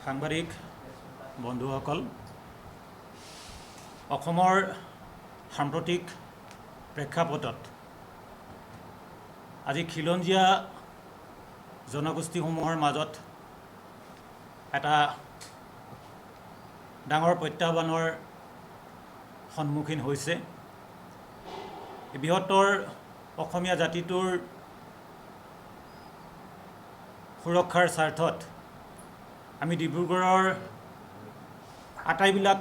সাংবাদিক বন্ধুসকল, অসমৰ সাম্প্ৰতিক প্ৰেক্ষাপটত আজি খিলঞ্জীয়া জনগোষ্ঠীসমূহৰ মাজত এটা ডাঙৰ প্ৰত্যাহ্বানৰ সন্মুখীন হৈছে। বৃহত্তৰ অসমীয়া জাতিটোৰ সুৰক্ষাৰ স্বাৰ্থত আমি ডিব্ৰুগড়ৰ আটাইবিলাক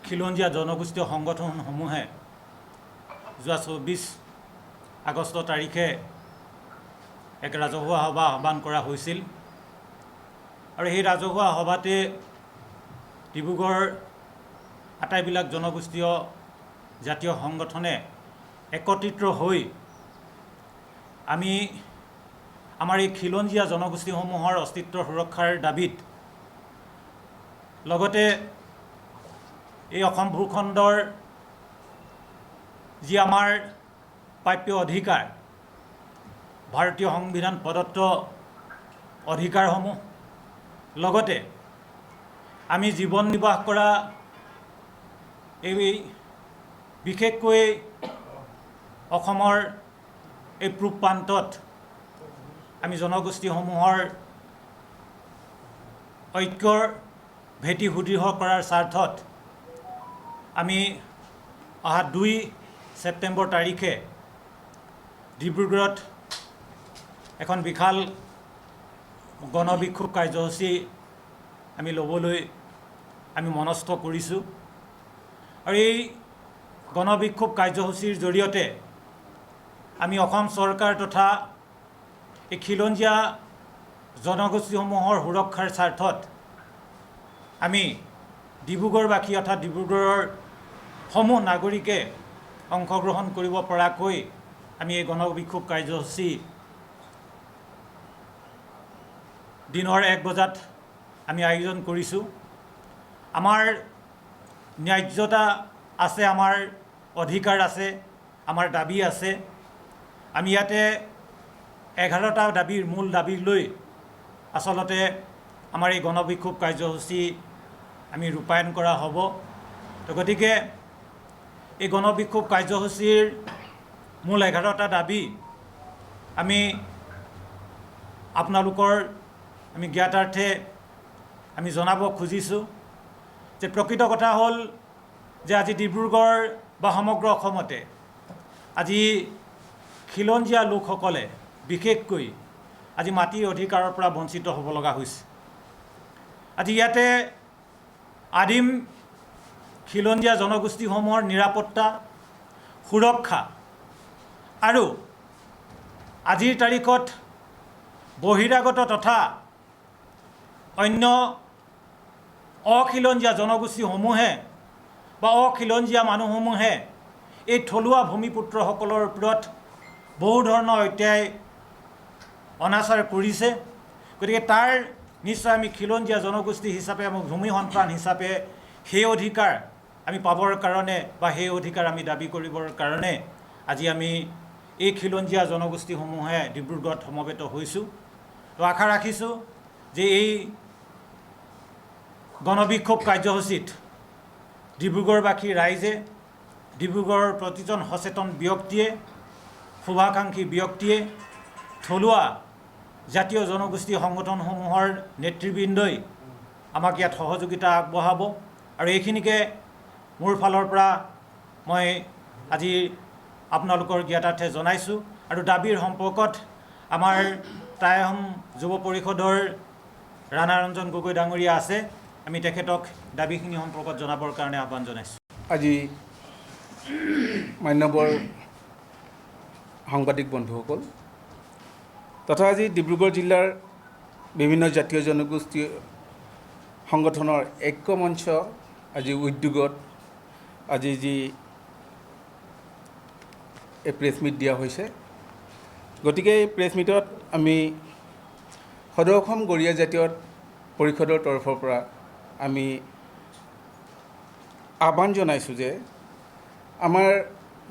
খিলঞ্জীয়া জনগোষ্ঠীয় সংগঠনসমূহে যোৱা 24 আগষ্ট তাৰিখে এক ৰাজহুৱা সভা আহ্বান কৰা হৈছিল আৰু সেই ৰাজহুৱা সভাতে ডিব্ৰুগড়ৰ আটাইবিলাক জনগোষ্ঠীয় জাতীয় সংগঠনে একত্ৰিত হৈ আমি আমাৰ এই খিলঞ্জীয়া জনগোষ্ঠীসমূহৰ অস্তিত্বৰ সুৰক্ষাৰ দাবীত লগতে এই অসম ভূখণ্ডৰ যি আমাৰ প্ৰাপ্য অধিকাৰ, ভাৰতীয় সংবিধান প্ৰদত্ত অধিকাৰসমূহ, লগতে আমি জীৱন নিৰ্বাহ কৰা এই বিশেষকৈ অসমৰ এই পূব প্ৰান্তত আমি জনগোষ্ঠীসমূহৰ ঐক্যৰ ভেটি সুদৃঢ় কৰাৰ স্বাৰ্থত আমি অহা 2 ছেপ্টেম্বৰ তাৰিখে ডিব্ৰুগড়ত এখন বিশাল গণবিক্ষোভ কাৰ্যসূচী আমি ল'বলৈ আমি মনস্থ কৰিছোঁ আৰু এই গণবিক্ষোভ কাৰ্যসূচীৰ জৰিয়তে আমি অসম চৰকাৰ তথা এই খিলঞ্জীয়া জনগোষ্ঠীসমূহৰ সুৰক্ষাৰ স্বাৰ্থত আমি ডিব্ৰুগড়বাসী অৰ্থাৎ ডিব্ৰুগড়ৰ সমূহ নাগৰিকে অংশগ্ৰহণ কৰিব পৰাকৈ আমি এই গণবিক্ষোভ কাৰ্যসূচী দিনৰ 1 বজাত আমি আয়োজন কৰিছোঁ। আমাৰ ন্যায্যতা আছে, আমাৰ অধিকাৰ আছে, আমাৰ দাবী আছে। আমি ইয়াতে 11টা দাবীৰ মূল দাবী লৈ আচলতে আমাৰ এই গণবিক্ষোভ কাৰ্যসূচী আমি ৰূপায়ণ কৰা হ'ব। তো গতিকে এই গণবিক্ষোভ কাৰ্যসূচীৰ মূল 11টা দাবী আমি আপোনালোকৰ আমি জ্ঞাতাৰ্থে আমি জনাব খুজিছোঁ যে প্ৰকৃত কথা হ'ল যে আজি ডিব্ৰুগড় বা সমগ্ৰ অসমতে আজি খিলঞ্জীয়া লোকসকলে বিশেষকৈ আজি মাটিৰ অধিকাৰৰ পৰা বঞ্চিত হ'ব লগা হৈছে। আজি ইয়াতে আদিম খিলঞ্জীয়া জনগোষ্ঠীসমূহৰ নিৰাপত্তা, সুৰক্ষা আৰু আজিৰ তাৰিখত বহিৰাগত তথা অন্য অখিলঞ্জীয়া জনগোষ্ঠীসমূহে বা অখিলঞ্জীয়া মানুহসমূহে এই থলুৱা ভূমিপুত্ৰসকলৰ ওপৰত বহু ধৰণৰ অত্যায় অনাচাৰ কৰিছে। গতিকে তাৰ নিশ্চয় আমি খিলঞ্জীয়া জনগোষ্ঠী হিচাপে, আমি ভূমি সন্তান হিচাপে সেই অধিকাৰ আমি পাবৰ কাৰণে বা সেই অধিকাৰ আমি দাবী কৰিবৰ কাৰণে আজি আমি এই খিলঞ্জীয়া জনগোষ্ঠীসমূহে ডিব্ৰুগড়ত সমবেত হৈছোঁ। তো আশা ৰাখিছোঁ যে এই গণবিক্ষোভ কাৰ্যসূচীত ডিব্ৰুগড়বাসী ৰাইজে, ডিব্ৰুগড়ৰ প্ৰতিজন সচেতন ব্যক্তিয়ে, শুভাকাংক্ষী ব্যক্তিয়ে, থলুৱা জাতীয় জনগোষ্ঠী সংগঠনসমূহৰ নেতৃবৃন্দই আমাক ইয়াত সহযোগিতা আগবঢ়াব আৰু এইখিনিকে মোৰ ফালৰ পৰা মই আজি আপোনালোকৰ জ্ঞাতাৰ্থে জনাইছোঁ। আৰু দাবীৰ সম্পৰ্কত আমাৰ টাই আহোম যুৱ পৰিষদৰ ৰাণা ৰঞ্জন গগৈ ডাঙৰীয়া আছে, আমি তেখেতক দাবীখিনি সম্পৰ্কত জনাবৰ কাৰণে আহ্বান জনাইছোঁ। আজি মান্যবৰ সাংবাদিক বন্ধুসকল তথা আজি ডিব্ৰুগড় জিলাৰ বিভিন্ন জাতীয় জনগোষ্ঠী সংগঠনৰ ঐক্যমঞ্চ আজি উদ্যোগত আজি যি এই প্ৰেছ মিট দিয়া হৈছে। গতিকে এই প্ৰেছ মিটত আমি সদৌ অসম গৰীয়া জাতীয় পৰিষদৰ তৰফৰ পৰা আমি আহ্বান জনাইছোঁ যে আমাৰ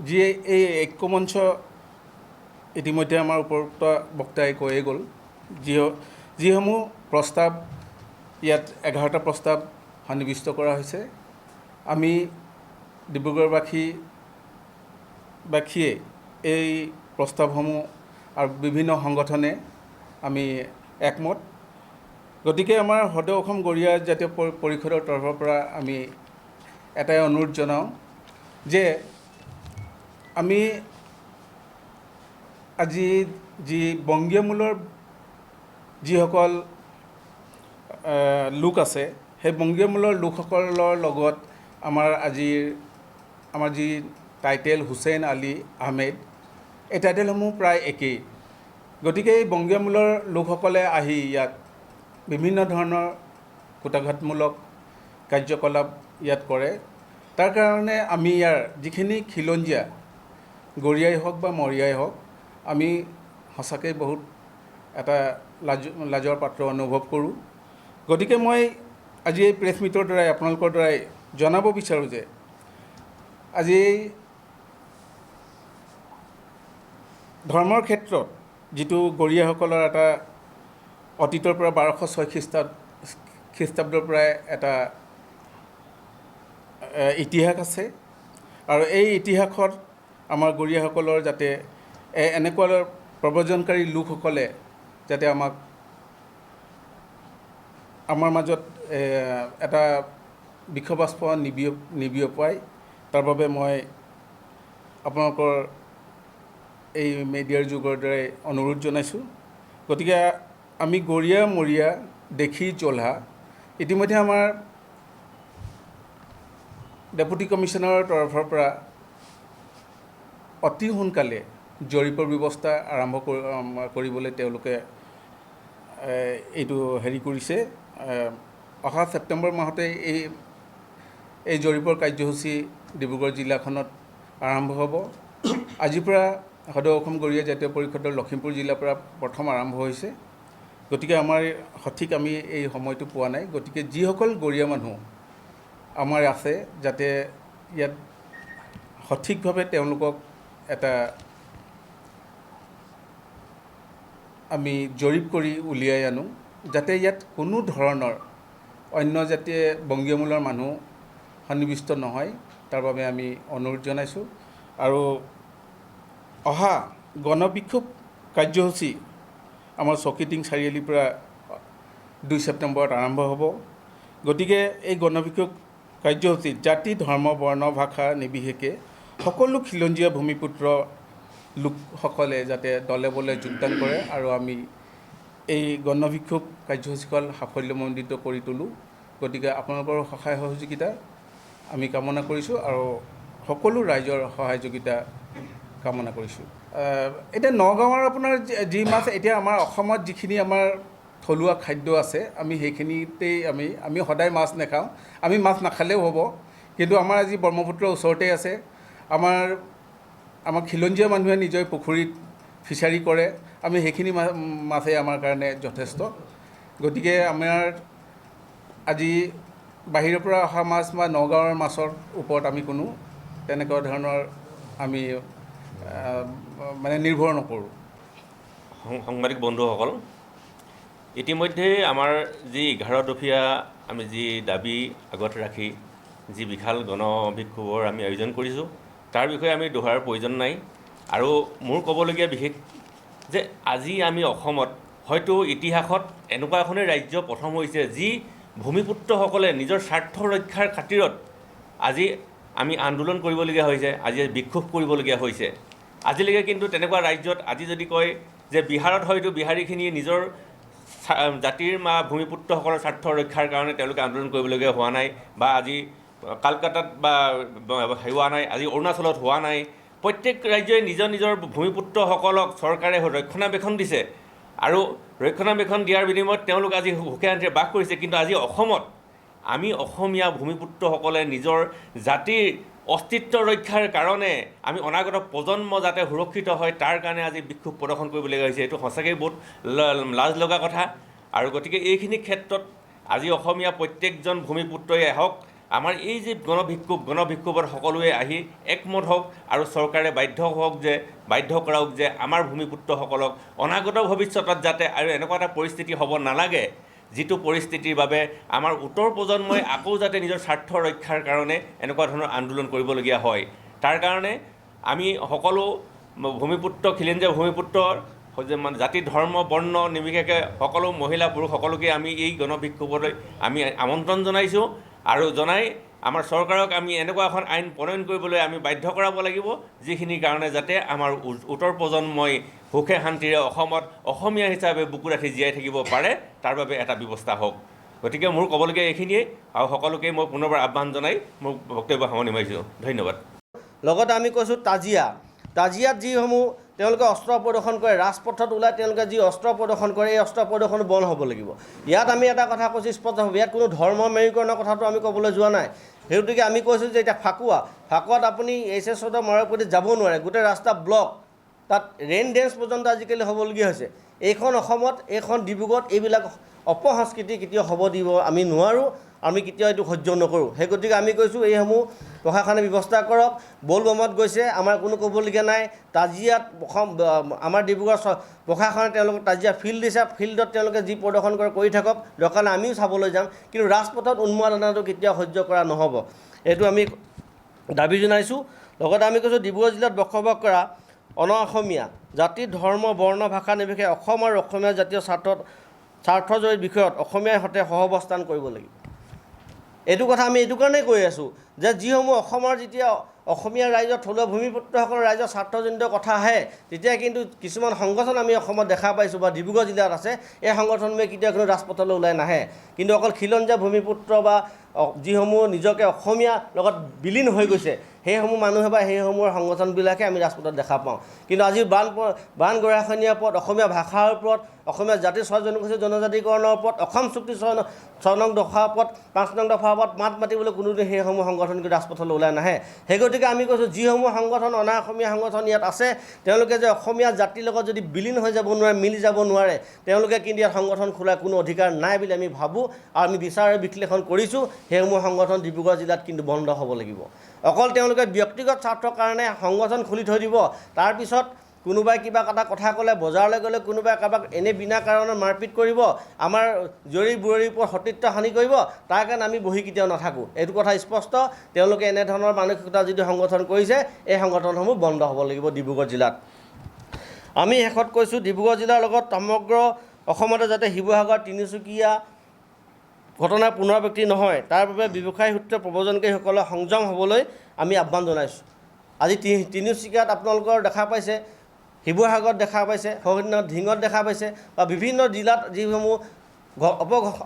যি এই ঐক্যমঞ্চ ইতিমধ্যে আমাৰ উপৰোক্ত বক্তাই কৈয়ে গ'ল, যিসমূহ প্ৰস্তাৱ ইয়াত 11টা প্ৰস্তাৱ সন্নিৱিষ্ট কৰা হৈছে। আমি ডিব্ৰুগড়বাসীয়ে এই প্ৰস্তাৱসমূহ আৰু বিভিন্ন সংগঠনে আমি একমত। গতিকে আমাৰ সদৌ অসম গৰিয়া জাতীয় পৰিষদৰ তৰফৰ পৰা আমি এটাই অনুৰোধ জনাওঁ যে আমি আজি যি বংগীয় মূলৰ যিসকল লোক আছে, সেই বংগীয় মূলৰ লোকসকলৰ লগত আমাৰ যি টাইটেল হুছেইন আলী আহমেদ, এই টাইটেলসমূহ প্ৰায় একেই। গতিকে এই বংগীয় মূলৰ লোকসকলে আহি ইয়াত বিভিন্ন ধৰণৰ কুটাঘাতমূলক কাৰ্যকলাপ ইয়াত কৰে। তাৰ কাৰণে আমি ইয়াৰ যিখিনি খিলঞ্জীয়া গৰিয়াই হওক বা মৰিয়াই হওক, আমি সঁচাকৈ বহুত এটা লাজৰ পাত্ৰ অনুভৱ কৰোঁ। গতিকে মই আজি এই প্ৰেছ মিটৰ দ্বাৰাই আপোনালোকৰ দ্বাৰাই জনাব বিচাৰোঁ যে আজি ধৰ্মৰ ক্ষেত্ৰত যিটো গৰিয়াসকলৰ এটা অতীতৰ পৰা 1206 খ্ৰীষ্টাব্দৰ পৰাই এটা ইতিহাস আছে, আৰু এই ইতিহাসত আমাৰ গৰিয়াসকলৰ যাতে এনেকুৱা প্ৰব্ৰজনকাৰী লোকসকলে যাতে আমাৰ মাজত এটা বিষবাষ্প নিবিয়পায়, তাৰ বাবে মই আপোনালোকৰ এই মিডিয়াৰ যুগৰ দ্বাৰাই অনুৰোধ জনাইছোঁ। গতিকে আমি গৰিয়া মৰিয়া দেখি জলহা ইতিমধ্যে আমাৰ ডেপুটি কমিশ্যনাৰৰ তৰফৰ পৰা অতি সোনকালে জৰীপৰ ব্যৱস্থা আৰম্ভ কৰিবলৈ তেওঁলোকে এইটো কৰিছে। অহা ছেপ্টেম্বৰ মাহতে এই জৰীপৰ কাৰ্যসূচী ডিব্ৰুগড় জিলাখনত আৰম্ভ হ'ব। আজিৰ পৰা সদৌ অসম গৰিয়া জাতীয় পৰিষদৰ লখিমপুৰ জিলাৰ পৰা প্ৰথম আৰম্ভ হৈছে। গতিকে আমাৰ সঠিক আমি এই সময়টো পোৱা নাই। গতিকে যিসকল গৰিয়া মানুহ আমাৰ আছে, যাতে ইয়াত সঠিকভাৱে তেওঁলোকক এটা আমি জৰীপ কৰি উলিয়াই আনো, যাতে ইয়াত কোনো ধৰণৰ অন্য জাতিয়ে বংগীয় মূলৰ মানুহ সন্নিৱিষ্ট নহয়, তাৰ বাবে আমি অনুৰোধ জনাইছোঁ। আৰু অহা গণবিক্ষোভ কাৰ্যসূচী আমাৰ চৌকিডিং চাৰিআলিৰ পৰা 2 ছেপ্টেম্বৰত আৰম্ভ হ'ব। গতিকে এই গণবিক্ষোভ কাৰ্যসূচীত জাতি, ধৰ্ম, বৰ্ণ, ভাষা নিৰ্বিশেষে সকলো খিলঞ্জীয়া ভূমিপুত্ৰ লোকসকলে যাতে দলে বলে যোগদান কৰে, আৰু আমি এই গণবিক্ষোভ কাৰ্যসূচীখন সাফল্যমণ্ডিত কৰি তোলোঁ। গতিকে আপোনালোকৰ সহায় সহযোগিতা আমি কামনা কৰিছোঁ, আৰু সকলো ৰাইজৰ সহযোগিতা কামনা কৰিছোঁ। এতিয়া নগাঁৱৰ আপোনাৰ যি মাছ, এতিয়া আমাৰ অসমত যিখিনি আমাৰ থলুৱা খাদ্য আছে, আমি সেইখিনিতেই আমি সদায় মাছ নাখাওঁ, আমি মাছ নাখালেও হ'ব। কিন্তু আমাৰ আজি ব্ৰহ্মপুত্ৰৰ ওচৰতে আছে, আমাৰ খিলঞ্জীয়া মানুহে নিজৰ পুখুৰীত ফিচাৰী কৰে, আমি সেইখিনি মাছেই আমাৰ কাৰণে যথেষ্ট। গতিকে আমাৰ আজি বাহিৰৰ পৰা অহা মাছ বা নগাঁৱৰ মাছৰ ওপৰত আমি কোনো তেনেকুৱা ধৰণৰ আমি নিৰ্ভৰ নকৰোঁ। সাংবাদিক বন্ধুসকল, ইতিমধ্যে আমাৰ যি 11 দফীয়া আমি যি দাবী আগত ৰাখি যি বিশাল গণবিক্ষোভৰ আমি আয়োজন কৰিছোঁ, তাৰ বিষয়ে আমি দোহাৰৰ প্ৰয়োজন নাই। আৰু মোৰ ক'বলগীয়া বিশেষ যে আজি আমি অসমত হয়তো ইতিহাসত এনেকুৱা এখনেই ৰাজ্য প্ৰথম হৈছে, যি ভূমিপুত্ৰসকলে নিজৰ স্বাৰ্থ ৰক্ষাৰ খাতিৰত আজি আমি আন্দোলন কৰিবলগীয়া হৈছে, আজি বিক্ষোভ কৰিবলগীয়া হৈছে। আজিলৈকে কিন্তু তেনেকুৱা ৰাজ্যত আজি যদি কয় যে বিহাৰত হয়তো বিহাৰীখিনিয়ে নিজৰ জাতিৰ ভূমিপুত্ৰসকলৰ স্বাৰ্থ ৰক্ষাৰ কাৰণে তেওঁলোকে আন্দোলন কৰিবলগীয়া হোৱা নাই, বা আজি কলকাতাত বা হোৱা নাই, আজি অৰুণাচলত হোৱা নাই। প্ৰত্যেক ৰাজ্যই নিজৰ নিজৰ ভূমিপুত্ৰসকলক চৰকাৰে ৰক্ষণাবেক্ষণ দিছে, আৰু ৰক্ষণাবেক্ষণ দিয়াৰ বিনিময়ত তেওঁলোক আজি সুখে শান্তিৰে বাস কৰিছে। কিন্তু আজি অসমত আমি অসমীয়া ভূমিপুত্ৰসকলে নিজৰ জাতিৰ অস্তিত্ব ৰক্ষাৰ কাৰণে আমি অনাগত প্ৰজন্ম যাতে সুৰক্ষিত হয়, তাৰ কাৰণে আজি বিক্ষোভ প্ৰদৰ্শন কৰিবলগীয়া হৈছে। এইটো সঁচাকৈ বহুত লাজ লগা কথা। আৰু গতিকে এইখিনি ক্ষেত্ৰত আজি অসমীয়া প্ৰত্যেকজন ভূমিপুত্ৰই আহক, আমাৰ এই যে গণবিক্ষোভত সকলোৱে আহি একমত হওক, আৰু চৰকাৰে বাধ্য কৰাওক যে আমাৰ ভূমিপুত্ৰসকলক অনাগত ভৱিষ্যতত যাতে আৰু এনেকুৱা এটা পৰিস্থিতি হ'ব নালাগে যিটো পৰিস্থিতিৰ বাবে আমাৰ উত্তৰ প্ৰজন্মই আকৌ যাতে নিজৰ স্বাৰ্থ ৰক্ষাৰ কাৰণে এনেকুৱা ধৰণৰ আন্দোলন কৰিবলগীয়া হয় তাৰ কাৰণে আমি সকলো ভূমিপুত্ৰ খিলঞ্জীয়া ভূমিপুত্ৰৰ মানে জাতি ধৰ্ম বৰ্ণ নিৰ্বিশেষে সকলো মহিলা পুৰুষ সকলোকে আমি এই গণবিক্ষোভলৈ আমি আমন্ত্ৰণ জনাইছোঁ আৰু জনাই আমাৰ চৰকাৰক আমি এনেকুৱা এখন আইন প্ৰণয়ন কৰিবলৈ আমি বাধ্য কৰাব লাগিব যিখিনিৰ কাৰণে যাতে আমাৰ উত্তৰ প্ৰজন্মই সুখে শান্তিৰে অসমত অসমীয়া হিচাপে বুকু ৰাখি জীয়াই থাকিব পাৰে তাৰ বাবে এটা ব্যৱস্থা হওক গতিকে মোৰ ক'বলগীয়া এইখিনিয়েই আৰু সকলোকে মই পুনৰবাৰ আহ্বান জনাই মোৰ বক্তব্য সামৰণি মাৰিছোঁ ধন্যবাদ লগতে আমি কৈছোঁ তাজিয়াত যিসমূহ তেওঁলোকে অস্ত্ৰ প্ৰদৰ্শন কৰে ৰাজপথত ওলাই তেওঁলোকে যি অস্ত্ৰ প্ৰদৰ্শন কৰে এই অস্ত্ৰ প্ৰদৰ্শন বন্ধ হ'ব লাগিব ইয়াত আমি এটা কথা কৈছোঁ স্পষ্টভাৱে ইয়াত কোনো ধৰ্ম মেৰুকৰণৰ কথাটো আমি ক'বলৈ যোৱা নাই সেই গতিকে আমি কৈছোঁ যে এতিয়া ফাকুৱাত আপুনি HS মাৰৰ প্ৰতি যাব নোৱাৰে গোটেই ৰাস্তা ব্লক তাত ৰেইন ডেন্স পৰ্যন্ত আজিকালি হ'বলগীয়া হৈছে এইখন অসমত এইখন ডিব্ৰুগড়ত এইবিলাক অপসংস্কৃতি কেতিয়াও হ'ব দিব আমি নোৱাৰোঁ আমি কেতিয়াও এইটো সহ্য নকৰোঁ সেই গতিকে আমি কৈছোঁ এইসমূহ প্ৰশাসনে ব্যৱস্থা কৰক বলবমত গৈছে আমাৰ কোনো ক'বলগীয়া নাই তাজিয়াত আমাৰ ডিব্ৰুগড় প্ৰশাসনে তেওঁলোকক তাজিয়া ফিল্ড দিছে ফিল্ডত তেওঁলোকে যি প্ৰদৰ্শন কৰি থাকক দৰকাৰ নাই আমিও চাবলৈ যাম কিন্তু ৰাজপথত উন্মাদনাটো কেতিয়াও সহ্য কৰা নহ'ব এইটো আমি দাবী জনাইছোঁ লগতে আমি কৈছোঁ ডিব্ৰুগড় জিলাত বসবাস কৰা অসমীয়া জাতি ধৰ্ম বৰ্ণ ভাষা নিৰ্বিশেষে অসম আৰু অসমীয়া জাতীয় স্বাৰ্থজড়িত বিষয়ত অসমীয়াৰ সৈতে সহাৱস্থান কৰিব লাগিব এইটো কথা আমি এইটো কাৰণেই কৈ আছোঁ যে যিসমূহ অসমৰ যেতিয়া অসমীয়া ৰাইজৰ থলুৱা ভূমিপুত্ৰসকলৰ ৰাইজৰ স্বাৰ্থজনিত কথা আহে তেতিয়া কিন্তু কিছুমান সংগঠন আমি অসমত দেখা পাইছোঁ বা ডিব্ৰুগড় জিলাত আছে এই সংগঠনবোৰে কেতিয়াও কোনো ৰাজপথলৈ ওলাই নাহে কিন্তু অকল খিলঞ্জীয়া ভূমিপুত্ৰ বা যিসমূহ নিজকে অসমীয়া লগত বিলীন হৈ গৈছে সেইসমূহ মানুহে বা সেইসমূহৰ সংগঠনবিলাকে আমি ৰাজপথত দেখা পাওঁ কিন্তু আজি বান গৰাখহনীয়াৰ ওপৰত অসমীয়া ভাষাৰ ওপৰত অসমীয়া জাতি জনগোষ্ঠী জনজাতিকৰণৰ ওপৰত অসম চুক্তি 6 নং দফাৰ ওপৰত 5 নং দফাৰ ওপৰত মাত মাতিবলৈ কোনোদিন সেইসমূহ সংগঠন কিন্তু ৰাজপথলৈ ওলাই নাহে সেই গতিকে আমি কৈছোঁ যিসমূহ সংগঠন অনা অসমীয়া সংগঠন ইয়াত আছে তেওঁলোকে যে অসমীয়া জাতিৰ লগত যদি বিলীন হৈ যাব নোৱাৰে মিলি যাব নোৱাৰে তেওঁলোকে কিন্তু ইয়াত সংগঠন খোলাৰ কোনো অধিকাৰ নাই বুলি আমি ভাবোঁ আৰু আমি বিচাৰ বিশ্লেষণ কৰিছোঁ সেইসমূহ সংগঠন ডিব্ৰুগড় জিলাত কিন্তু বন্ধ হ'ব লাগিব অকল তেওঁলোকে ব্যক্তিগত স্বাৰ্থৰ কাৰণে সংগঠন খুলি থৈ দিব তাৰপিছত কোনোবাই কিবা এটা কথা ক'লে বজাৰলৈ গ'লে কোনোবাই কাৰোবাক এনে বিনা কাৰণত মাৰপিট কৰিব আমাৰ জৰি বুৰৰিৰ ওপৰত সতীত্ব হানি কৰিব তাৰ কাৰণে আমি বহি কেতিয়াও নাথাকোঁ এইটো কথা স্পষ্ট তেওঁলোকে এনেধৰণৰ মানসিকতা যিটো সংগঠন কৰিছে এই সংগঠনসমূহ বন্ধ হ'ব লাগিব ডিব্ৰুগড় জিলাত আমি শেষত কৈছোঁ ডিব্ৰুগড় জিলাৰ লগত সমগ্ৰ অসমতে যাতে শিৱসাগৰ তিনিচুকীয়া ঘটনাৰ পুনৰাবৃত্তি নহয় তাৰ বাবে ব্যৱসায়ী সূত্ৰে প্ৰব্ৰজনকাৰীসকলে সংযম হ'বলৈ আমি আহ্বান জনাইছোঁ আজি তিনিচুকীয়াত আপোনালোকৰ দেখা পাইছে শিৱসাগৰত দেখা পাইছে ঢিঙত দেখা পাইছে বা বিভিন্ন জিলাত যিসমূহ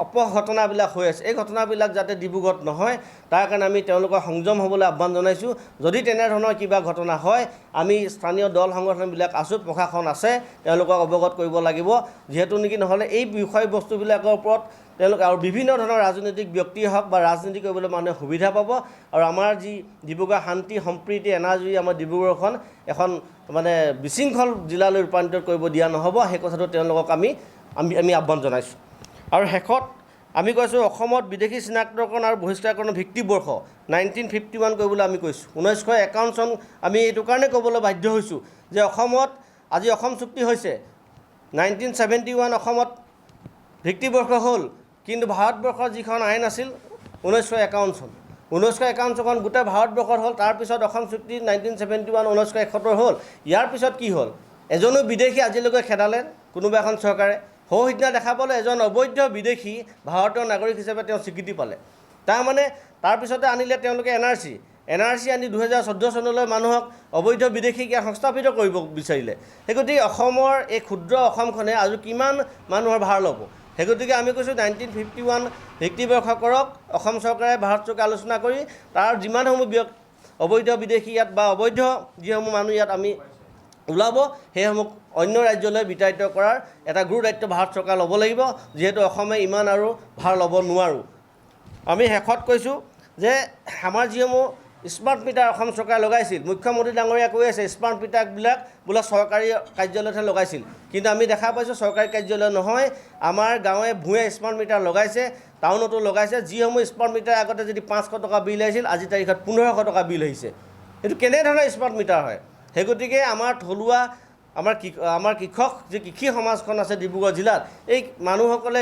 অপঘটনাবিলাক হৈ আছে এই ঘটনাবিলাক যাতে ডিব্ৰুগড়ত নহয় তাৰ কাৰণে আমি তেওঁলোকক সংযম হ'বলৈ আহ্বান জনাইছোঁ যদি তেনেধৰণৰ কিবা ঘটনা হয় আমি স্থানীয় দল সংগঠনবিলাক আছোঁ প্ৰশাসন আছে তেওঁলোকক অৱগত কৰিব লাগিব যিহেতু নেকি নহ'লে এই বিষয়বস্তুবিলাকৰ ওপৰত তেওঁলোকে আৰু বিভিন্ন ধৰণৰ ৰাজনৈতিক ব্যক্তি হওক বা ৰাজনীতি কৰিবলৈ মানুহে সুবিধা পাব আৰু আমাৰ যি ডিব্ৰুগড় শান্তি সম্প্ৰীতি এনাজৰি আমাৰ ডিব্ৰুগড়খন এখন মানে বিশৃংখল জিলালৈ ৰূপান্তৰিত কৰিব দিয়া নহ'ব সেই কথাটো তেওঁলোকক আমি আহ্বান জনাইছোঁ আৰু শেষত আমি কৈছোঁ অসমত বিদেশী চিনাক্তকৰণ আৰু বহিষ্কাৰকৰণৰ ভিত্তিবৰ্ষ 1951 কৰিবলৈ আমি কৈছোঁ 1951 চন আমি এইটো কাৰণে ক'বলৈ বাধ্য হৈছোঁ যে অসমত আজি অসম চুক্তি হৈছে 1971 অসমত ভিত্তিবৰ্ষ হ'ল কিন্তু ভাৰতবৰ্ষৰ যিখন আইন আছিল 1951 চন 1951 চন গোটেই ভাৰতবৰ্ষত হ'ল তাৰপিছত অসম চুক্তি 1971 1971 হ'ল ইয়াৰ পিছত কি হ'ল এজনো বিদেশী আজিলৈকে খেদালে কোনোবা এখন চৰকাৰে সিদিনা দেখা পালে এজন অবৈধ বিদেশী ভাৰতীয় নাগৰিক হিচাপে তেওঁ স্বীকৃতি পালে তাৰমানে তাৰপিছতে আনিলে তেওঁলোকে NRC আনি 2014 চনলৈ মানুহক অবৈধ বিদেশীক সংস্থাপিত কৰিব বিচাৰিলে সেই গতিকে অসমৰ এই ক্ষুদ্ৰ অসমখনে আৰু কিমান মানুহৰ ভাৰ ল'ব সেই গতিকে আমি কৈছোঁ 1951 ভিত্তিবৰ্ষ কৰক অসম চৰকাৰে ভাৰত চৰকাৰে আলোচনা কৰি তাৰ যিমানসমূহ অবৈধ বিদেশী ইয়াত বা অবৈধ যিসমূহ মানুহ ইয়াত আমি ওলাব সেইসমূহ অন্য ৰাজ্যলৈ বিতাড়িত কৰাৰ এটা গুৰু দায়িত্ব ভাৰত চৰকাৰ ল'ব লাগিব যিহেতু অসমে ইমান আৰু ভাৰ ল'ব নোৱাৰোঁ আমি শেষত কৈছোঁ যে আমাৰ যিসমূহ স্মাৰ্ট মিটাৰ অসম চৰকাৰে লগাইছিল মুখ্যমন্ত্ৰী ডাঙৰীয়া কৈ আছে স্মাৰ্ট মিটাৰবিলাক বোলে চৰকাৰী কাৰ্যালয়তহে লগাইছিল কিন্তু আমি দেখা পাইছোঁ চৰকাৰী কাৰ্যালয় নহয় আমাৰ গাঁৱে ভূঞে স্মাৰ্ট মিটাৰ লগাইছে টাউনতো লগাইছে যিসমূহ স্মাৰ্ট মিটাৰ আগতে যদি 500 টকা বিল আহিছিল আজি তাৰিখত 1500 টকা বিল আহিছে এইটো কেনেধৰণৰ স্মাৰ্ট মিটাৰ হয় সেই গতিকে আমাৰ থলুৱা আমাৰ কৃষক যে কৃষি সমাজখন আছে ডিব্ৰুগড় জিলাত এই মানুহসকলে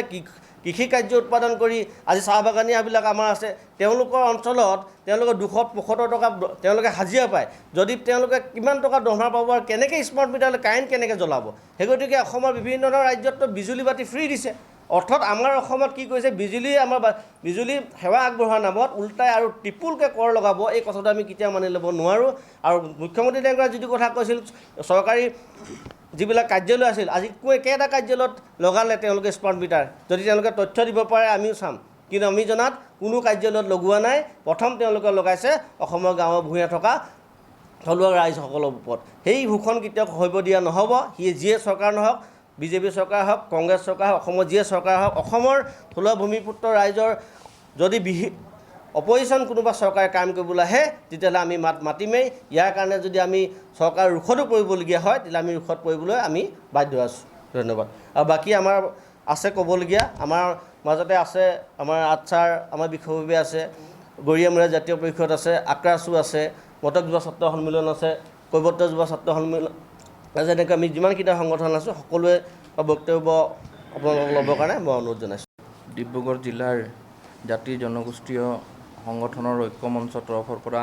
কৃষি কাৰ্য উৎপাদন কৰি আজি চাহ বাগানীয়াবিলাক আমাৰ আছে, তেওঁলোকৰ অঞ্চলত তেওঁলোকে 275 টকা তেওঁলোকে হাজিৰা পায়। যদি তেওঁলোকে কিমান টকা দৰমহা পাব আৰু কেনেকৈ স্মাৰ্ট মিটাৰলৈ কাৰেণ্ট কেনেকৈ জ্বলাব? সেই গতিকে অসমৰ বিভিন্ন ধৰণৰ ৰাজ্যততো বিজুলী বাতি ফ্ৰী দিছে। অৰ্থাৎ আমাৰ অসমত কি কৰিছে, বিজুলী সেৱা আগবঢ়োৱাৰ নামত উল্টাই আৰু টিপুলকৈ কৰ লগাব, এই কথাটো আমি কেতিয়াও মানি ল'ব নোৱাৰোঁ। আৰু মুখ্যমন্ত্ৰী ডাঙৰীয়াই যিটো কথা কৈছিল, চৰকাৰী যিবিলাক কাৰ্যালয় আছিল, আজি কেইটা কাৰ্যালয়ত লগালে তেওঁলোকে স্মাৰ্ট মিটাৰ? যদি তেওঁলোকে তথ্য দিব পাৰে আমিও চাম, কিন্তু আমি জনাত কোনো কাৰ্যালয়ত লগোৱা নাই। প্ৰথম তেওঁলোকে লগাইছে অসমৰ গাঁৱে ভূঞে থকা থলুৱা ৰাইজসকলৰ ওপৰত। সেই ভূখন কেতিয়াও খহিব দিয়া নহ'ব। সি যিয়ে চৰকাৰ নহওক, বিজেপি চৰকাৰ হওক, কংগ্ৰেছ চৰকাৰ হওক, অসমৰ যিয়ে চৰকাৰ হওক, অসমৰ থলুৱা ভূমিপুত্ৰ ৰাইজৰ যদি অপজিশ্যন কোনোবা চৰকাৰে কাম কৰিবলৈ আহে তেতিয়াহ'লে আমি মাতিমেই। ইয়াৰ কাৰণে যদি আমি চৰকাৰ ৰোষতো পৰিবলগীয়া হয় তেতিয়াহ'লে আমি ৰোষত পৰিবলৈ আমি বাধ্য আছোঁ। ধন্যবাদ। আৰু বাকী আমাৰ আছে ক'বলগীয়া, আমাৰ মাজতে আছে আমাৰ আটচাৰ, আমাৰ বিষয়ববী আছে, গৰিয়ামূৰীয়া জাতীয় পৰিষদ আছে, আক্ৰাছু আছে, মটক যুৱ ছাত্ৰ সন্মিলন আছে, কৈৱৰ্ত যুৱ ছাত্ৰ সন্মিলন, যেনেকৈ আমি যিমানকেইটা সংগঠন আছোঁ সকলোৱে বক্তব্য আপোনালোকক ল'বৰ কাৰণে মই অনুৰোধ জনাইছোঁ। ডিব্ৰুগড় জিলাৰ জাতি জনগোষ্ঠীয় সংগঠনৰ ঐক্যমঞ্চৰ তৰফৰ পৰা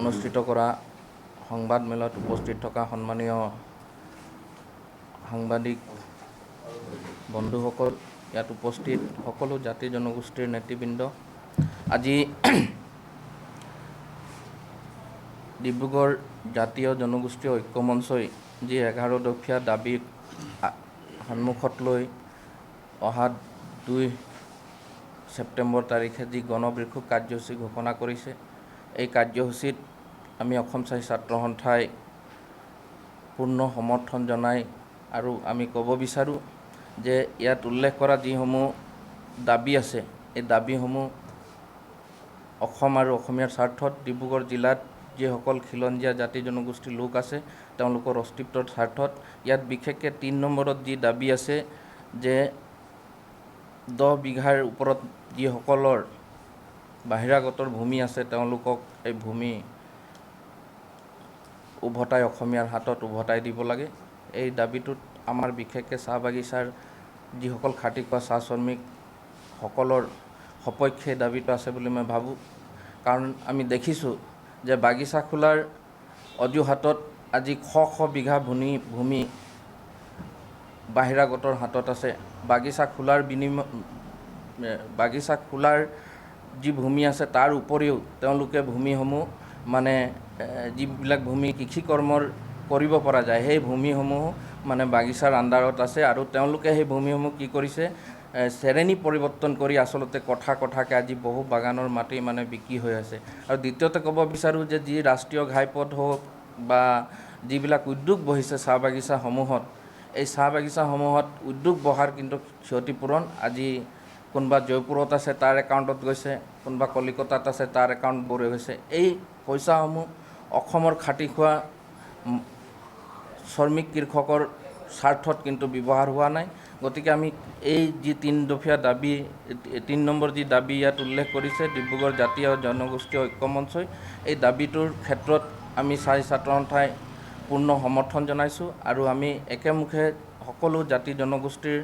অনুষ্ঠিত কৰা সংবাদমেলত উপস্থিত থকা সন্মানীয় সাংবাদিক বন্ধুসকল, ইয়াত উপস্থিত সকলো জাতি জনগোষ্ঠীৰ নেতৃবৃন্দ, আজি ডিব্ৰুগড় জাতীয় জনগোষ্ঠীয় ঐক্যমঞ্চই যি 11 দফীয়া দাবীক সন্মুখত লৈ অহা 2 ছেপ্টেম্বৰ তাৰিখে যি গণবিক্ষোভ কাৰ্যসূচী ঘোষণা কৰিছে, এই কাৰ্যসূচীত আমি অসম চাহী ছাত্ৰ সন্থাই পূৰ্ণ সমৰ্থন জনাই আৰু আমি ক'ব বিচাৰোঁ যে ইয়াত উল্লেখ কৰা যিসমূহ দাবী আছে, এই দাবীসমূহ অসম আৰু অসমীয়াৰ স্বাৰ্থত, ডিব্ৰুগড় জিলাত যিসকল খিলঞ্জীয়া জাতি জনগোষ্ঠীৰ লোক আছে তেওঁলোকৰ অস্তিত্বৰ স্বাৰ্থত। ইয়াত বিশেষকৈ 3 নম্বৰত যি দাবী আছে যে 10 বিঘাৰ ওপৰত যিসকলৰ বাহিৰাগতৰ ভূমি আছে তেওঁলোকক এই ভূমি উভতাই অসমীয়াৰ হাতত উভতাই দিব লাগে। এই দাবীটোত আমাৰ বিশেষকৈ চাহ বাগিচাৰ যিসকল খাটি খোৱা চাহ শ্ৰমিকসকলৰ সপক্ষে দাবীটো আছে বুলি মই ভাবোঁ। কাৰণ আমি দেখিছোঁ যে বাগিচা খোলাৰ অজুহাতত আজি শ বিঘা ভূমি বাহিৰাগতৰ হাতত আছে। বাগিচা খোলাৰ যি ভূমি আছে তাৰ উপৰিও তেওঁলোকে ভূমিসমূহ মানে যিবিলাক ভূমি কৃষি কৰ্মৰ কৰিব পৰা যায় সেই ভূমিসমূহ মানে বাগিচাৰ আণ্ডাৰত আছে আৰু তেওঁলোকে সেই ভূমিসমূহ কি কৰিছে, শ্ৰেণী পৰিৱৰ্তন কৰি আচলতে কঠাকৈ আজি বহু বাগানৰ মাটি মানে বিক্ৰী হৈ আছে। আৰু দ্বিতীয়তে ক'ব বিচাৰোঁ যে যি ৰাষ্ট্ৰীয় ঘাইপথ হওক বা যিবিলাক উদ্যোগ বহিছে চাহ বাগিচাসমূহত, এই চাহ বাগিচাসমূহত উদ্যোগ বহাৰ কিন্তু ক্ষতিপূৰণ আজি কোনোবা জয়পুৰত আছে তাৰ একাউণ্টত গৈছে, কোনোবা কলিকতাত আছে তাৰ একাউণ্ট বৈ গৈছে। এই পইচাসমূহ অসমৰ খাটি খোৱা শ্ৰমিক কৃষকৰ স্বাৰ্থত কিন্তু ব্যৱহাৰ হোৱা নাই। গতিকে আমি এই যি 3 দফীয়া দাবী, 3 নম্বৰ যি দাবী ইয়াত উল্লেখ কৰিছে ডিব্ৰুগড় জাতীয় জনগোষ্ঠীয় ঐক্যমঞ্চই, এই দাবীটোৰ ক্ষেত্ৰত আমি চাহী ছাত্ৰ সন্থাই পূৰ্ণ সমৰ্থন জনাইছোঁ আৰু আমি একেমুখে সকলো জাতি জনগোষ্ঠীৰ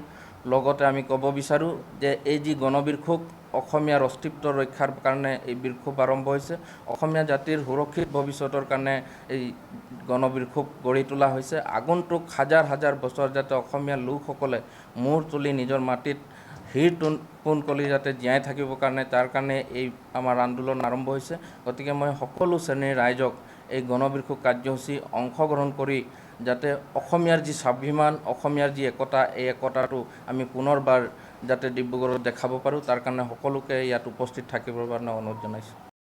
লগতে আমি ক'ব বিচাৰোঁ যে এই যি গণবিক্ষোভ অসমীয়াৰ অস্তিত্ব ৰক্ষাৰ কাৰণে এই বিক্ষোভ আৰম্ভ হৈছে, অসমীয়া জাতিৰ সুৰক্ষিত ভৱিষ্যতৰ কাৰণে এই গণবিক্ষোভ গঢ়ি তোলা হৈছে। আগন্তুক হাজাৰ বছৰ যাতে অসমীয়া লোকসকলে মূৰ তুলি নিজৰ মাটিত পোন কলি যাতে জীয়াই থাকিবৰ কাৰণে তাৰ কাৰণে এই আমাৰ আন্দোলন আৰম্ভ হৈছে। গতিকে মই সকলো শ্ৰেণীৰ ৰাইজক এই গণবিক্ষোভ কাৰ্যসূচী অংশগ্ৰহণ কৰি যাতে অসমীয়াৰ যি স্বাভিমান, অসমীয়াৰ যি একতা, এই একতাটো আমি পুনৰবাৰ যাতে ডিব্ৰুগড়ত দেখাব পাৰোঁ তাৰ কাৰণে সকলোকে ইয়াত উপস্থিত থাকিবৰ কাৰণে অনুৰোধ জনাইছোঁ।